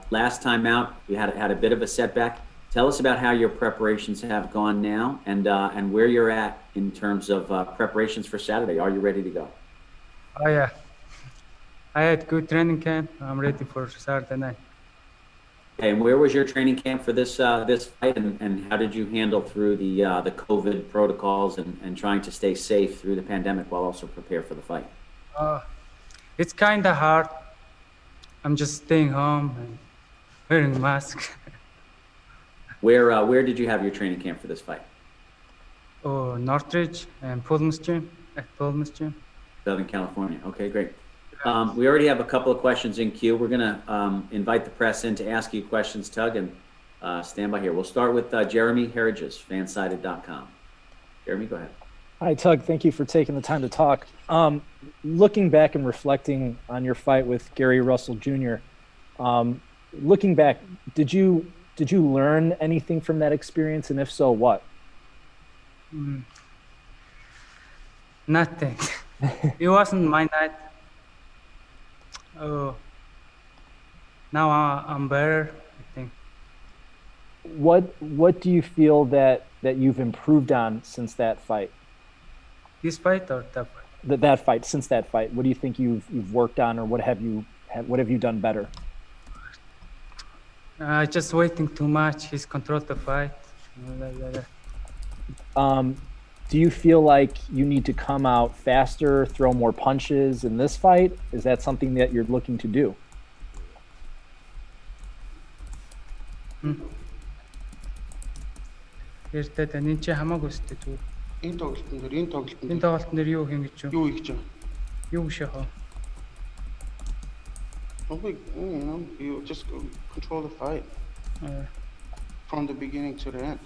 Last time out, you had a bit of a setback. Tell us about how your preparations have gone now, and where you're at in terms of preparations for Saturday. Are you ready to go? Oh yeah, I had good training camp. I'm ready for Saturday night. Okay, and where was your training camp for this this fight, and how did you handle through the COVID protocols and trying to stay safe through the pandemic while also prepare for the fight? It's kind of hard. I'm just staying home and wearing a mask. Where did you have your training camp for this fight? Oh, Northridge and Pullman's Gym. At Pullman's Gym. Southern California. Okay, great. We already have a couple of questions in queue. We're going to invite the press in to ask you questions, Tug, and stand by here. We'll start with Jeremy Herridges, fansided.com. Jeremy, go ahead. Hi, Tug. Thank you for taking the time to talk. Looking back and reflecting on your fight with Gary Russell Jr., looking back, did you learn anything from that experience, and if so, what? Nothing. It wasn't my night. Oh, now I'm better, I think. What do you feel that you've improved on since that fight? This fight or that fight? That fight, since that fight, what do you think you've worked on, or what have you done better? Just waiting too much. He's controlled the fight. Do you feel like you need to come out faster, throw more punches in this fight? Is that something that you're looking to do? Эртээд энэ чи хамаагүй өстэй зүгээр. Энэ тоглолтын дээр юу хийн гэж юу хийж байгаа? Юу гэж яах вэ? You just control the fight from the beginning to the end.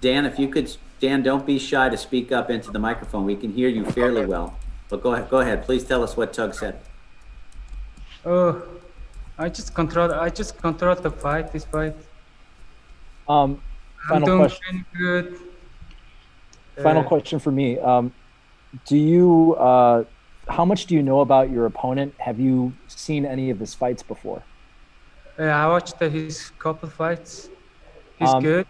Dan, if you could, Dan, don't be shy to speak up into the microphone. We can hear you fairly well. But go ahead. Please tell us what Tug said. Oh, I just control the fight. This fight. Final I'm doing question. Really good. Final question for me. How much do you know about your opponent? Have you seen any of his fights before? I watched his couple fights. He's good.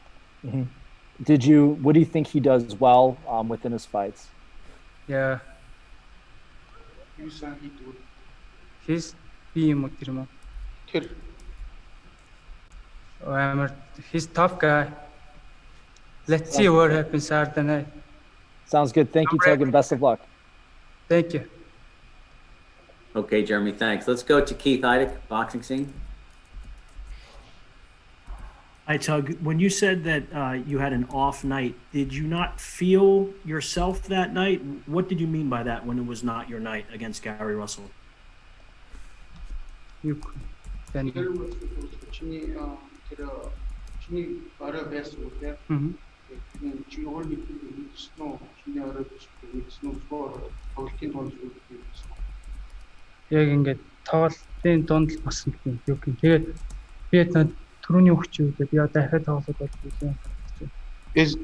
Mm-hmm. What do you think he does well within his fights? Yeah. He's being he's tough guy. Let's see what happens Saturday night. Sounds good. Thank you, Tug, and best of luck. Thank you. Okay, Jeremy, thanks. Let's go to Keith Idek, boxing scene. Hi, Tug. When you said that you had an off night, did you not feel yourself that night? What did you mean by that when it was not your night against Gary Russell? You can. Яг ингээд тоглолтын дунд л басан юм. Юу гэх юм. Тэгээд би түрүүний өгч юу гэдэг яа дахиад тоглоод байна. It's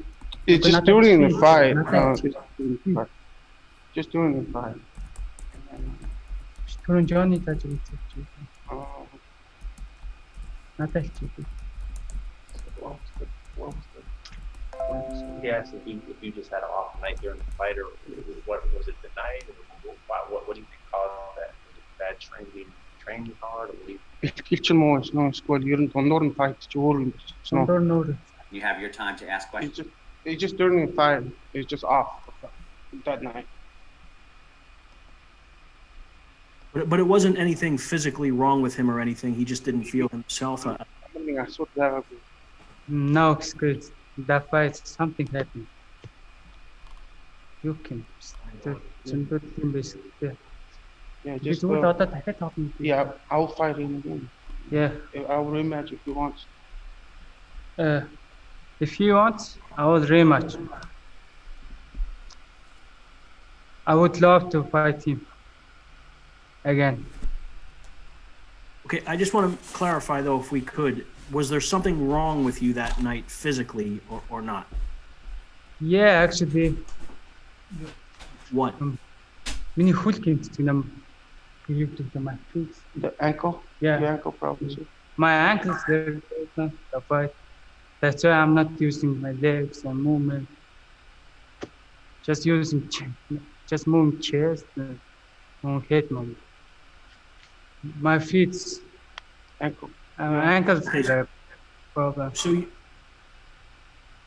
just during the fight. Just during the fight. Түрүүн Johnny тааж үзэж байна. Надад ч юм. He asked if you just had an off night during the fight, or what was it the night? What do you think caused that? Bad training hard, or what do you You have your time to ask questions. it's just during the fight. It's just off that night. But it wasn't anything physically wrong with him or anything. He just didn't feel himself. No excuse. That fight, something happened. You can. Yeah, just I'll fight him again. Yeah. I'll rematch if you want. If you want, I will rematch. I would love to fight him again. Okay, I just want to clarify though, if we could, was there something wrong with you that night physically or not? Yeah, actually. What? Миний хөл гэмтдэг юм. due to my feet. The ankle? Yeah. Your ankle problem too? My ankle is very important, the fight. That's why I'm not using my legs and movement. Just using, just moving chest and head movement. My feet, Ankle. ankles is a problem. So,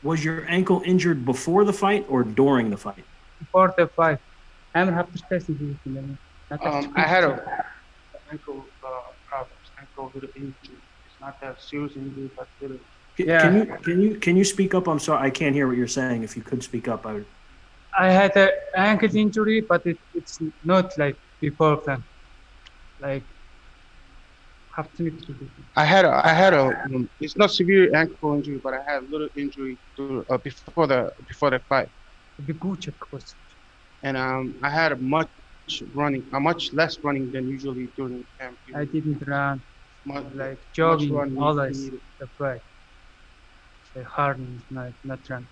was your ankle injured before the fight or during the fight? Before the fight, I'm representing you. I had a ankle problems, ankle little injury. It's not that serious injury, but little. Yeah. Can you speak up? I'm sorry, I can't hear what you're saying. If you could speak up, I would. I had an ankle injury, but it's not like before then. Like, have to do. I had a it's not severe ankle injury, but I had a little injury before the fight, Be good, of course. and I had a much less running than usually during camp. I didn't run, Much, like jogging running always. needed. The fight. The hard, not run.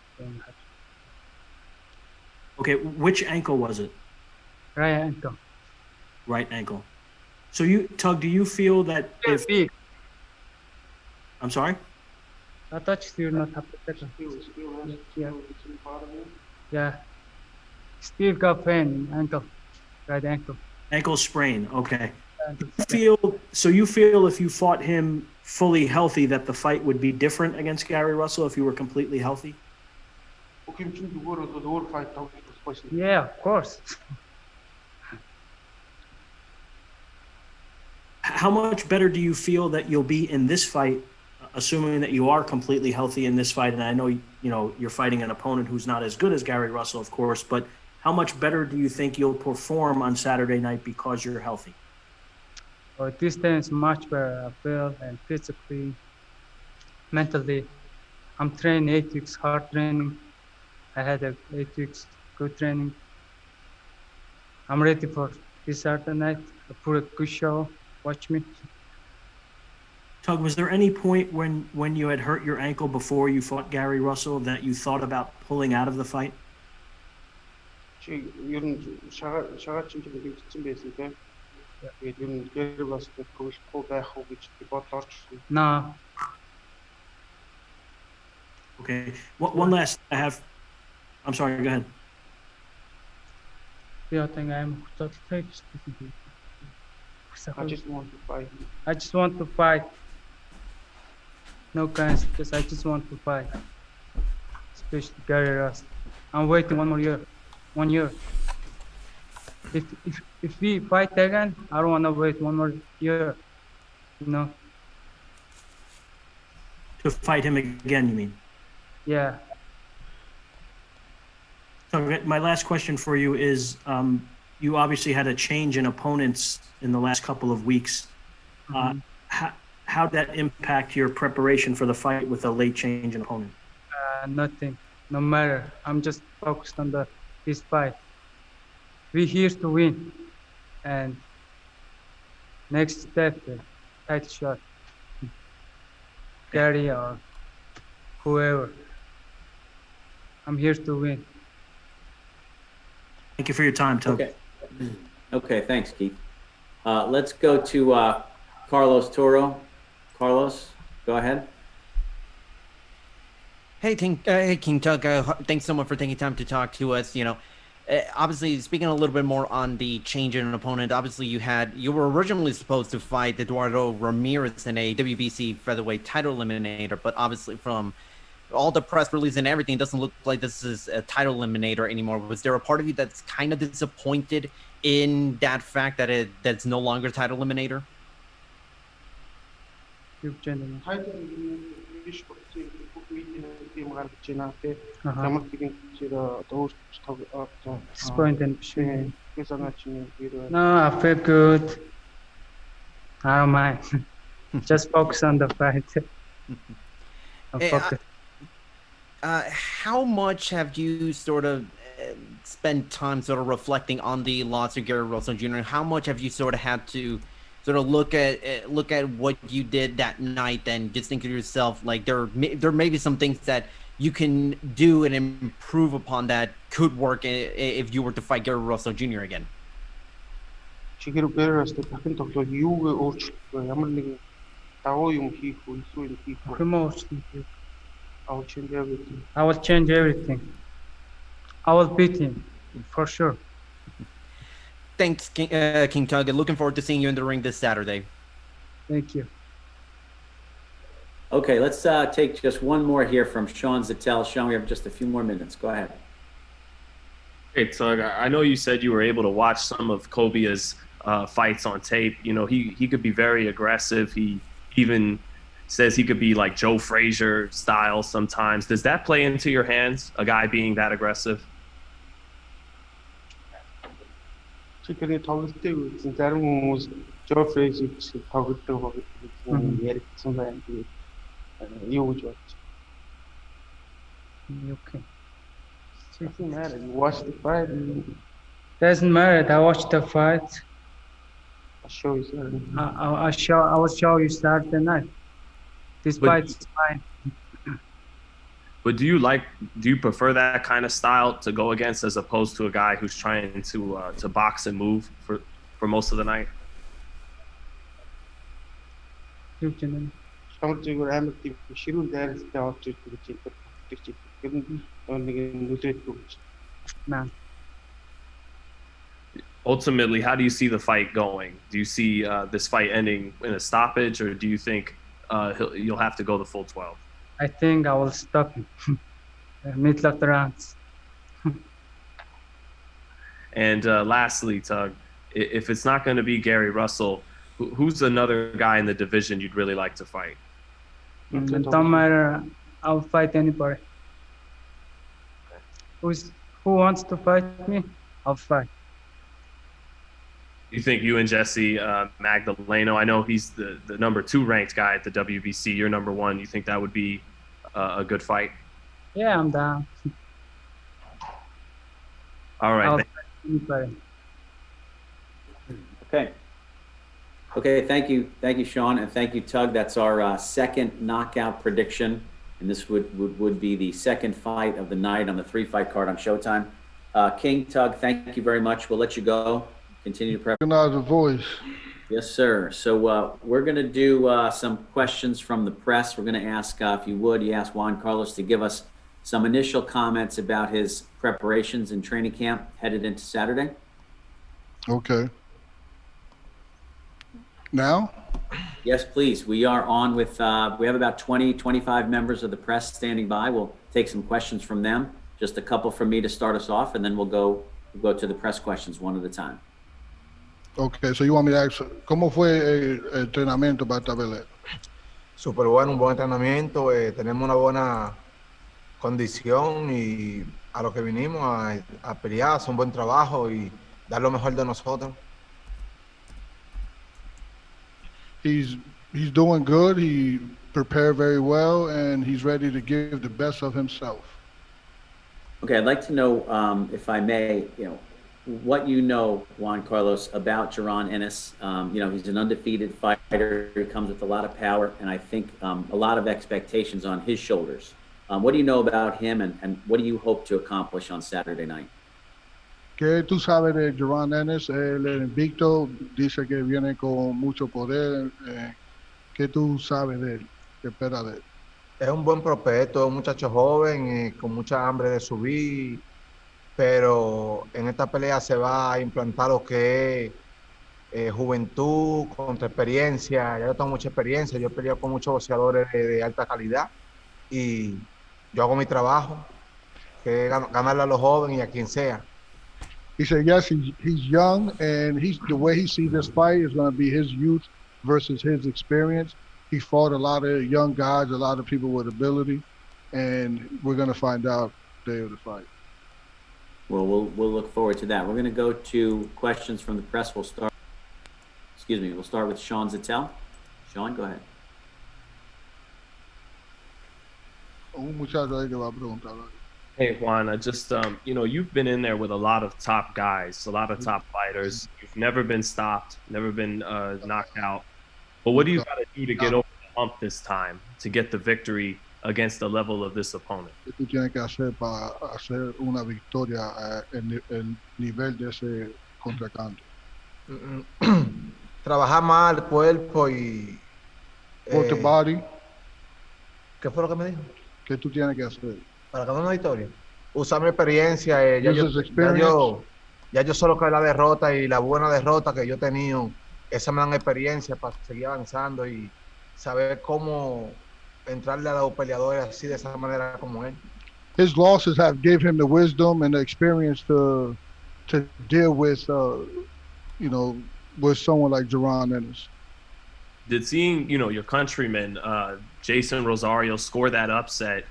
Okay, which ankle was it? Right ankle. Right ankle. So Tug, do you feel that if Big. I'm sorry? I thought you not have to take Yeah. Yeah. Still got pain in ankle. Right ankle. Ankle sprain. Okay. Ankle. You feel if you fought him fully healthy that the fight would be different against Gary Russell if you were completely healthy? Yeah, of course. How much better do you feel that you'll be in this fight, assuming that you are completely healthy in this fight? And I know you're fighting an opponent who's not as good as Gary Russell, of course, but how much better do you think you'll perform on Saturday night because you're healthy? Well, this time is much better. I feel and physically, mentally. I'm training 8 weeks hard training. I had 8 weeks good training. I'm ready for this Saturday night. I put a good show. Watch me. Tug, was there any point when you had hurt your ankle before you fought Gary Russell that you thought about pulling out of the fight? No, Okay. One last I have. I'm sorry. Go ahead. I think I'm I just want to fight. I just want to fight. No guys, because I just want to fight. Especially Gary Russell. I'm waiting 1 more year. 1 year. If we fight again, I don't want to wait 1 more year. You know? To fight him again, you mean? Yeah. So my last question for you is, you obviously had a change in opponents in the last couple of weeks. How'd that impact your preparation for the fight with a late change in opponent? Nothing. No matter. I'm just focused on this fight. We're here to win. And next step, title shot. Gary or whoever. I'm here to win. Thank you for your time, Tug. Okay, thanks, Keith. Let's go to Carlos Toro. Carlos, go ahead. Hey, King Tug. Thanks so much for taking time to talk to us. Obviously, speaking a little bit more on the change in an opponent, obviously you were originally supposed to fight Eduardo Ramirez in a WBC featherweight title eliminator, but obviously from all the press release and everything, it doesn't look like this is a title eliminator anymore. Was there a part of you that's kind of disappointed in that fact that that's no longer title eliminator? You gentlemen. Disappointed. No, I feel good. I don't mind. Just focus on the fight. How much have you sort of spent time sort of reflecting on the loss of Gary Russell Jr.? How much have you sort of had to sort of look at what you did that night and just think to yourself, like there may be some things that you can do and improve upon that could work if you were to fight Gary Russell Jr. again? 지기로 배려했을 때 다른 덕도 이후에 오치 야물링 다오용 기후 이수인 기후 Promotion. I'll change everything. I will change everything. I will beat him for sure. Thanks, King Tug, and looking forward to seeing you in the ring this Saturday. Thank you. Okay, let's take just one more here from Sean Zattel. Sean, we have just a few more minutes. Go ahead. Hey, Tug, I know you said you were able to watch some of Kobia's fights on tape. You know, he could be very aggressive. He even says he could be like Joe Frazier style sometimes. Does that play into your hands, a guy being that aggressive? 지금이 더 뜨고 진짜로 뭐 저프레지 더 뜨고 예를 순간 이거 좋았지. Okay. Doesn't matter. You watch the fight. And Doesn't matter. I watched the fight. I'll show you something. I will show you Saturday night. This But- fight is fine. But do you prefer that kind of style to go against as opposed to a guy who's trying to box and move for most of the night? 정적으로 아무튼 싫은 데를 스타트 그렇지. 그렇지. 너는 누트고. Man. Ultimately, how do you see the fight going? Do you see this fight ending in a stoppage, or do you think you'll have to go the full 12? I think I will stop him. Middle of the rounds. And lastly, Tug, if it's not going to be Gary Russell, who's another guy in the division you'd really like to fight? It don't matter. I'll fight anybody. Who wants to fight me? I'll fight. You think you and Jesse Magdaleno, I know he's the number 2 ranked guy at the WBC, you're number 1. You think that would be a good fight? Yeah, I'm down. All right. I'll fight anybody. Okay. Okay, thank you, Sean, and thank you, Tug. That's our second knockout prediction, and this would be the second fight of the night on the 3-fight card on Showtime. King, Tug, thank you very much. We'll let you go. Continue to prep. Recognize the voice. Yes, sir. So we're going to do some questions from the press. We're going to ask, if you would, ask Juan Carlos to give us some initial comments about his preparations and training camp headed into Saturday. Okay. Now? Yes, please. We are on with, we have about 25 members of the press standing by. We'll take some questions from them, just a couple from me to start us off, and then we'll go to the press questions one at a time. Okay, so you want me to ask, ¿cómo fue el entrenamiento para esta pelea? Súper bueno, un buen entrenamiento, tenemos una buena condición y a lo que vinimos a pelear, hacer un buen trabajo y dar lo mejor de nosotros. He's doing good, he prepared very well, and he's ready to give the best of himself. Okay, I'd like to know, if I may, what you know, Juan Carlos, about Jaron Ennis. He's an undefeated fighter. He comes with a lot of power, and I think a lot of expectations on his shoulders. What do you know about him, and what do you hope to accomplish on Saturday night? ¿Qué tú sabes de Jaron Ennis? El invicto dice que viene con mucho poder. ¿Qué tú sabes de él? ¿Qué esperas de él? Es un buen prospecto, es un muchacho joven, con mucha hambre de subir, pero en esta pelea se va a implantar lo que es juventud contra experiencia. Ya yo tengo mucha experiencia, yo he peleado con muchos boxeadores de alta calidad y yo hago mi trabajo, que es ganarle a los jóvenes y a quien sea. He said, yes, he's young, and the way he sees this fight is going to be his youth versus his experience. He fought a lot of young guys, a lot of people with ability, and we're going to find out the day of the fight. Well, we'll look forward to that. We're going to go to questions from the press. We'll start with Sean Zattel. Sean, go ahead. Un muchacho ahí que va a preguntar. Hey, Juan, you've been in there with a lot of top guys, a lot of top fighters. You've never been stopped, never been knocked out. But what do you got to do to get over the hump this time, to get the victory against the level of this opponent? ¿Qué tú tienes que hacer para hacer una victoria en el nivel de ese contrincante? Trabajar más el cuerpo y... Work the body. ¿Qué fue lo que me dijo? ¿Qué tú tienes que hacer? Para ganar una victoria. Usar mi experiencia. Use his experience. Ya yo solo que la derrota y la buena derrota que yo he tenido, esa me dan experiencia para seguir avanzando y saber cómo entrarle a los peleadores así de esa manera como él. His losses have gave him the wisdom and the experience to deal with, with someone like Jaron Ennis. Did seeing, your countryman, Jason Rosario, score that upset,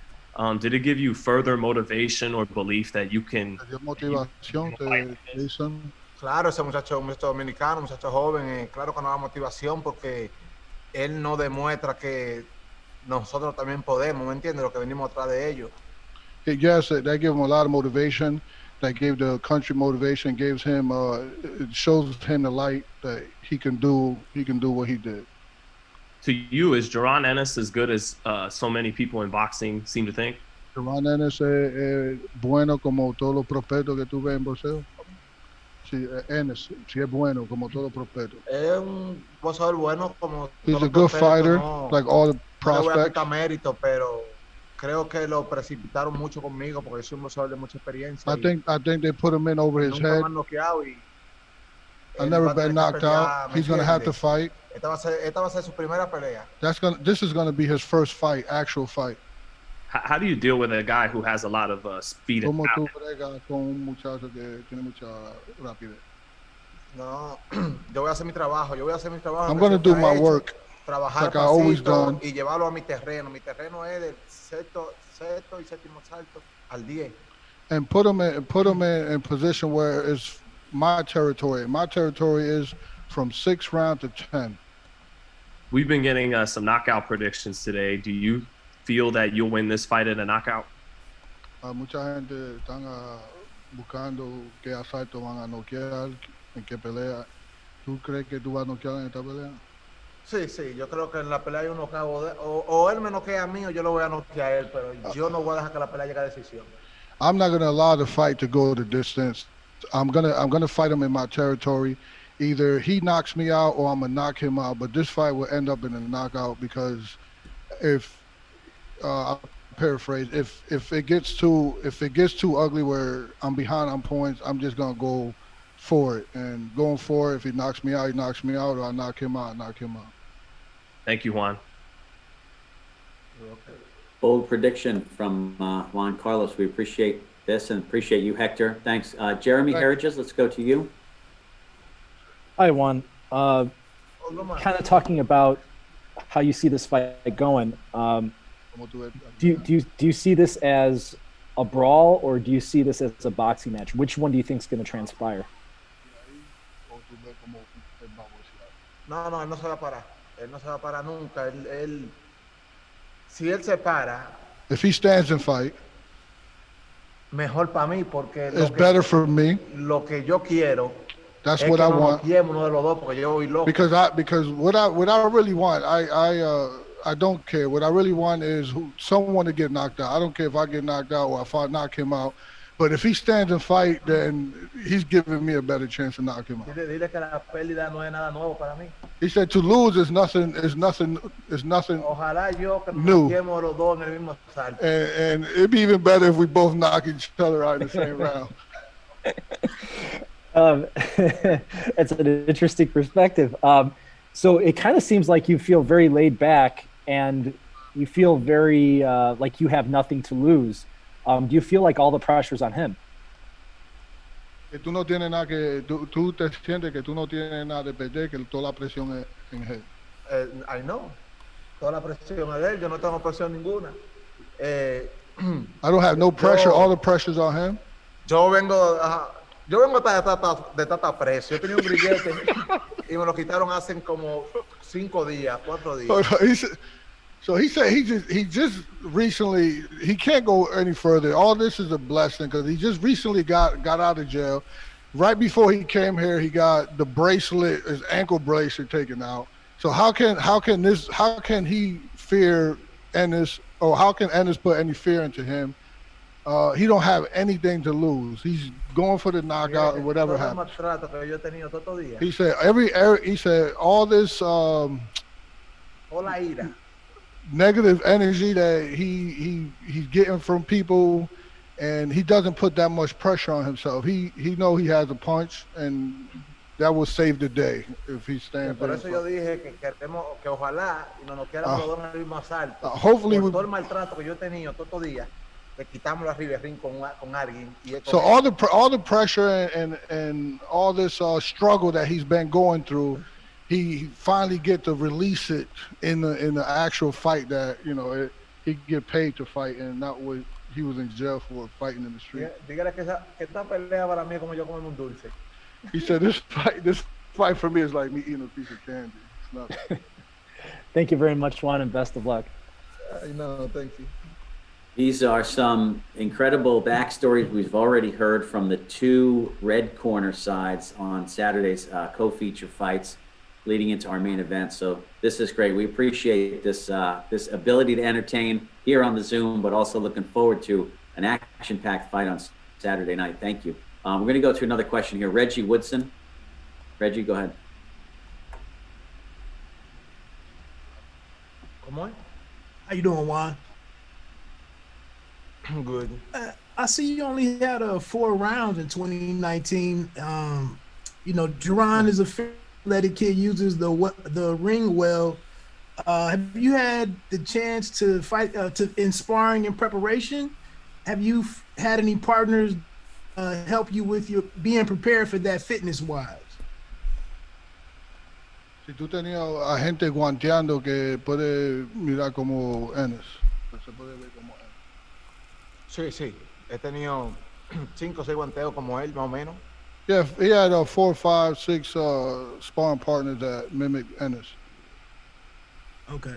did it give you further motivation or belief that you can... ¿Te dio motivación, Jason? Claro, ese muchacho dominicano, muchacho joven, claro que nos da motivación porque él nos demuestra que nosotros también podemos, ¿me entiendes? Lo que venimos atrás de ellos. Yes, that gave him a lot of motivation. That gave the country motivation. Gives him, it shows him the light that he can do what he did. To you, is Jaron Ennis as good as so many people in boxing seem to think? Jaron Ennis es bueno como todos los prospectos que tú ves en boxeo. Sí, Ennis, sí es bueno como todos los prospectos. Es un boxeador bueno como He's a good fighter, like all the no le voy a prospects. quitar mérito, pero creo que lo precipitaron mucho conmigo porque soy un boxeador de mucha experiencia. I think they put him in over his nunca head. me han noqueado y I've él never va a tener been que knocked pelear, out. ¿me He's gonna have to entiendes? fight. Esta va a ser su primera pelea. This is gonna be his first fight, actual fight. How do you deal with a guy who has a lot of speed and ¿Cómo power? tú bregas con un muchacho que tiene mucha rapidez? No, yo voy a hacer mi trabajo. I'm gonna do my work. Trabajar like I always pasito done. y llevarlo a mi terreno. Mi terreno es del sexto y séptimo salto al 10. And put him in position where it's my territory. My territory is from 6th round to 10. We've been getting some knockout predictions today. Do you feel that you'll win this fight in a knockout? Mucha gente están buscando qué asalto van a noquear, en qué pelea. ¿Tú crees que tú vas a noquear en esta pelea? Sí, yo creo que en la pelea hay un knockout o él me noquea a mí o yo lo voy a noquear a él, pero yo no voy a dejar que la pelea llegue a decisión. I'm not gonna allow the fight to go the distance. I'm gonna fight him in my territory. Either he knocks me out or I'm gonna knock him out. But this fight will end up in a knockout because if I'll paraphrase, if it gets too ugly where I'm behind on points, I'm just gonna go for it. And going for it, if he knocks me out, he knocks me out, or I knock him out. Thank you, Juan. Bold prediction from Juan Carlos. We appreciate this and appreciate you, Hector. Thanks. Jeremy Herridges, let's go to you. Hi, Juan. Kind of talking about how you see this fight going. Do you see this as a brawl or do you see this as a boxing match? Which one do you think is going to transpire? No, él no se va a parar. Él no se va a parar nunca. Si él se para, If he stands and fight, mejor para mí porque it's better for me. lo que yo quiero That's es what que I nos want. noqueemos uno de los dos porque yo voy loco. Because what I really want, I don't care. What I really want is someone to get knocked out. I don't care if I get knocked out or if I knock him out. But if he stands and fight, then he's giving me a better chance to knock him out. Dile que la pérdida no es nada nuevo para mí. He said to lose is nothing. Ojalá yo que nos No. noquemos los dos en el mismo salto. And it'd be even better if we both knock each other out in the same round. It's an interesting perspective. So it kind of seems like you feel very laid back and you feel very like you have nothing to lose. Do you feel like all the pressure's on him? Que tú no tienes nada que tú te sientes que tú no tienes nada de perder, que toda la presión es en él. I know. Toda la presión es de él, yo no tengo presión ninguna. I don't have no pressure. All the pressure's on him. Yo vengo de estar preso. Yo tenía un grillete y me lo quitaron hace como 5 días, 4 días. So he said he just recently, he can't go any further. All this is a blessing because he just recently got out of jail. Right before he came here, he got the bracelet, his ankle bracelet taken out. So how can he fear Ennis, or how can Ennis put any fear into him He don't have anything to lose. He's going for the knockout and whatever Todo el happens. maltrato que yo he tenido todos los días, He said he said all this toda la ira, negative energy that he's getting from people, and he doesn't put that much pressure on himself. He know he has a punch, and that will save the day if he stands por there. eso yo dije que queremos que ojalá y nos quedamos los dos en el mismo asalto. Hopefully Por we, todo el maltrato que yo he tenido todos los días, le quitamos la Riverring con alguien. Y so all the pressure and all this struggle that he's been going through, he finally get to release it in the actual fight that he get paid to fight, and not what he was in jail for, fighting in the street. Dígale que esta pelea para mí es como yo comerme un dulce. He said this fight for me is like me eating a piece of candy. It's nothing. Thank you very much, Juan, and best of luck. No, thank you. These are some incredible backstories we've already heard from the two red corner sides on Saturday's co-feature fights leading into our main event. So this is great. We appreciate this ability to entertain here on the Zoom, but also looking forward to an action-packed fight on Saturday night. Thank you. We're going to go to another question here. Reggie Woodson. Reggie, go ahead. ¿Cómo es? How you doing, Juan? Good. I see you only had 4 rounds in 2019. Jaron is a fair-athletic kid, uses the ring well. Have you had the chance to fight in sparring and preparation? Have you had any partners help you with your being prepared for that fitness-wise? Si tú tenías a gente guanteando que puede mirar como Ennis, se puede ver como Ennis. Sí. He tenido 5 o 6 guanteos como él, más o menos. Yeah, he had 4, 5, 6 sparring partners that mimic Ennis. Okay.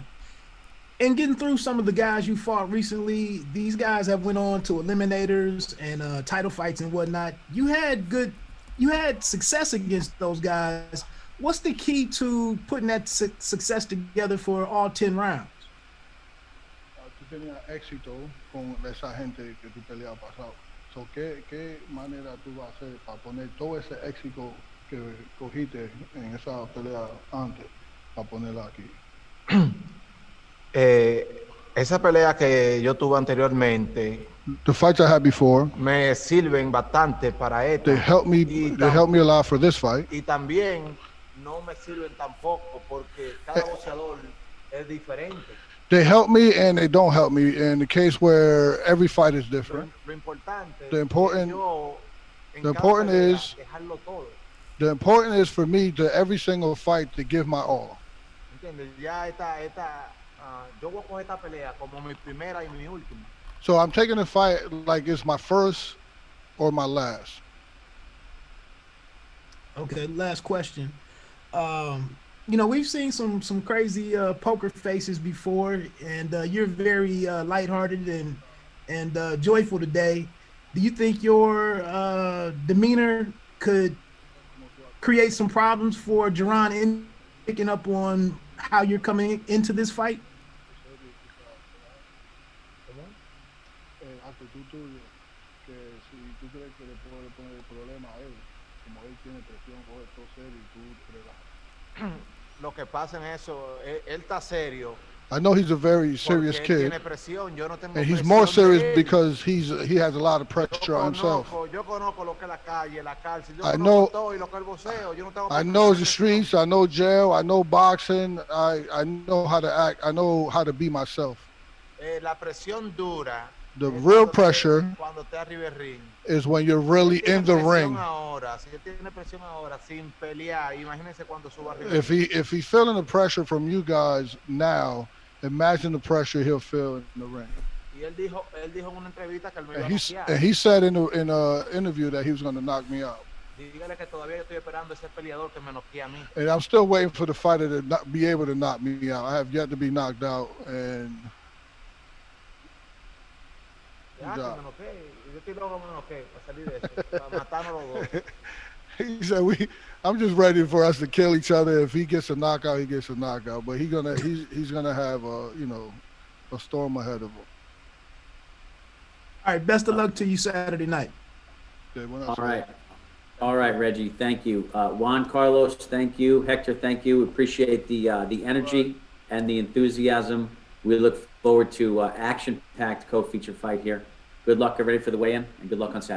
And getting through some of the guys you fought recently, these guys have went on to eliminators and title fights and whatnot. You had success against those guys. What's the key to putting that success together for all 10 rounds? Tú tenías éxito con esa gente que tú peleabas pasado. So, ¿qué manera tú vas a hacer para poner todo ese éxito que cogiste en esa pelea antes, para ponerla aquí? Esa pelea que yo tuve anteriormente, The fights I had before, me sirven bastante para esto. they helped me a lot for this fight. Y también no me sirven tampoco porque cada boxeador es diferente. They help me and they don't help me in the case where every fight is different. Lo importante, The important- es yo en the cada important pelea is- dejarlo todo. The important is for me to every single fight to give my all. ¿Entiendes? Ya yo voy a coger esta pelea como mi primera y mi última. So I'm taking the fight like it's my first or my last. Okay, last question. We've seen some crazy poker faces before, and you're very lighthearted and joyful today. Do you think your demeanor could create some problems for Jaron in picking up on how you're coming into this fight? Lo que pasa en eso, él está serio. I know he's a very serious porque él kid, tiene presión, yo no tengo and he's presión more de serious él. because he has a lot of pressure on himself. Yo conozco lo que es la calle, la cárcel, yo I conozco know- todo y lo que es el boxeo, yo no tengo I por qué know tener the presión. streets, I know jail, I know boxing, I know how to act, I know how to be myself. La presión dura. The es real cuando pressure cuando te arriba el ring. is when you're really Si él in the tiene presión ring. Ahora, si él tiene presión ahora sin pelear, imagínense cuando suba arriba. If he's feeling the pressure from you guys now, imagine the pressure he'll feel in the ring. Y él dijo en una entrevista que él me iba a And noquear. he said in a interview that he was going to knock me out. Dígale que todavía yo estoy esperando ese peleador que me noquee a mí. And I'm still waiting for the fighter to not be able to knock me out. I have yet to be knocked out, and Ya, que Ya. me noquee. Yo estoy loco que me noquee para salir de eso, para matarnos los dos. he said I'm just ready for us to kill each other. If he gets a knockout, he gets a knockout. But he's gonna have a storm ahead of him. right, best of luck to you Saturday night. Okay, what All else? right. All right, Reggie, thank you. Juan Carlos, thank you. Hector, thank you. Appreciate the energy and the enthusiasm. We look forward to action-packed co-feature fight here. Good luck, everybody, for the weigh-in, and good luck on Saturday.